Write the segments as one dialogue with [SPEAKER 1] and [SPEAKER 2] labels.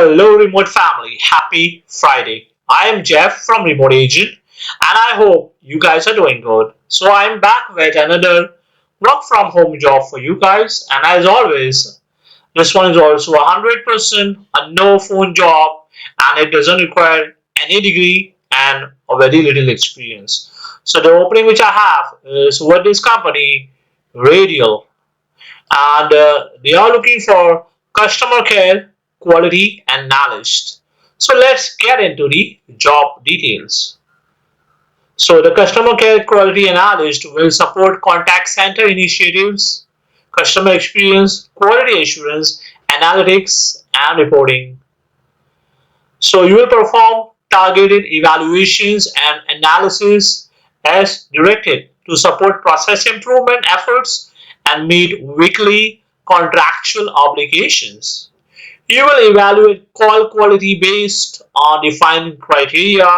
[SPEAKER 1] Hello, remote family. Happy Friday. I am Jeff from Remote Agent, and I hope you guys are doing good. So, I'm back with another work from home job for you guys, and as always, this one is also 100% a no phone job, and it doesn't require any degree and a very little experience. So, the opening which I have is with this company, Radial, and they are looking for customer care, quality, and knowledge. So let's get into the job details. So the customer care, quality, and knowledge will support contact center initiatives, customer experience, quality assurance, analytics, and reporting. So you will perform targeted evaluations and analysis as directed to support process improvement efforts and meet weekly contractual obligations. You will evaluate call quality based on defined criteria.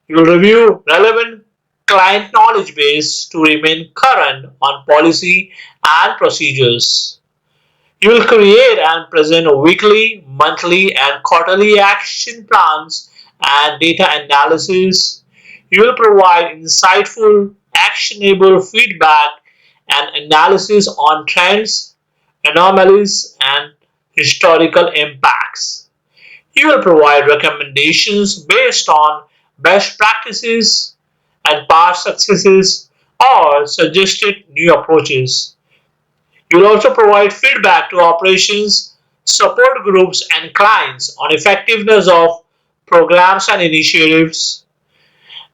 [SPEAKER 1] You will review relevant client knowledge base to remain current on policy and procedures. You will create and present weekly, monthly, and quarterly action plans and data analysis. You will provide insightful, actionable feedback and analysis on trends, anomalies, and historical impacts. You will provide recommendations based on best practices and past successes or suggested new approaches. You will also provide feedback to operations, support groups, and clients on effectiveness of programs and initiatives,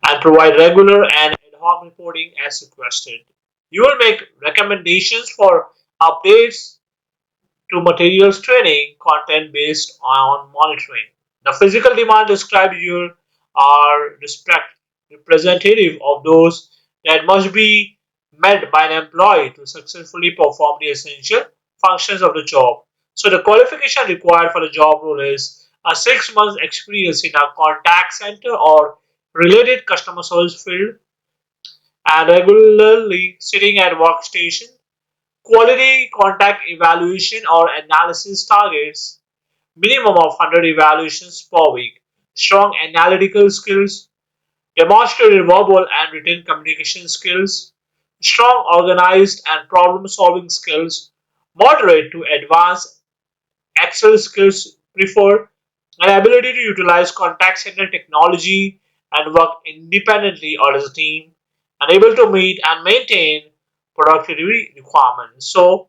[SPEAKER 1] and provide regular and ad hoc reporting as requested. You will make recommendations for updates to materials training content based on monitoring. The physical demand described here are representative of those that must be met by an employee to successfully perform the essential functions of the job. So the qualification required for the job role is a 6 months experience in a contact center or related customer service field and regularly sitting at workstation. Quality contact evaluation or analysis targets minimum of 100 evaluations per week. Strong analytical skills, demonstrated verbal and written communication skills, strong organized and problem solving skills, moderate to advanced Excel skills preferred, and ability to utilize contact center technology and work independently or as a team, and able to meet and maintain productivity requirements. So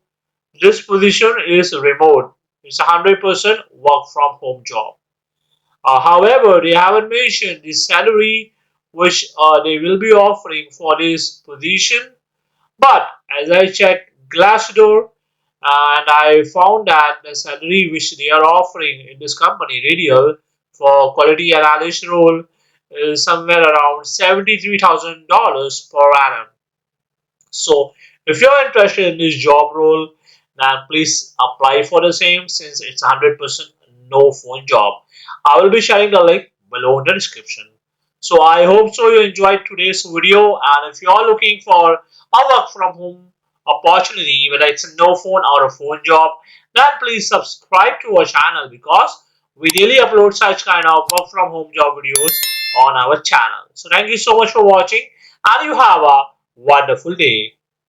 [SPEAKER 1] this position is remote. It's a 100% work from home job. However, they haven't mentioned the salary which they will be offering for this position. But as I checked Glassdoor and I found that the salary which they are offering in this company, Radial, for quality analyst role is somewhere around $73,000 per annum. So if you're interested in this job role, then please apply for the same since it's 100% no phone job. I will be sharing the link below in the description. So I hope so you enjoyed today's video, and if you are looking for a work from home opportunity, whether it's a no phone or a phone job, then please subscribe to our channel because we daily upload such kind of work from home job videos on our channel. So thank you so much for watching, and you have a wonderful day.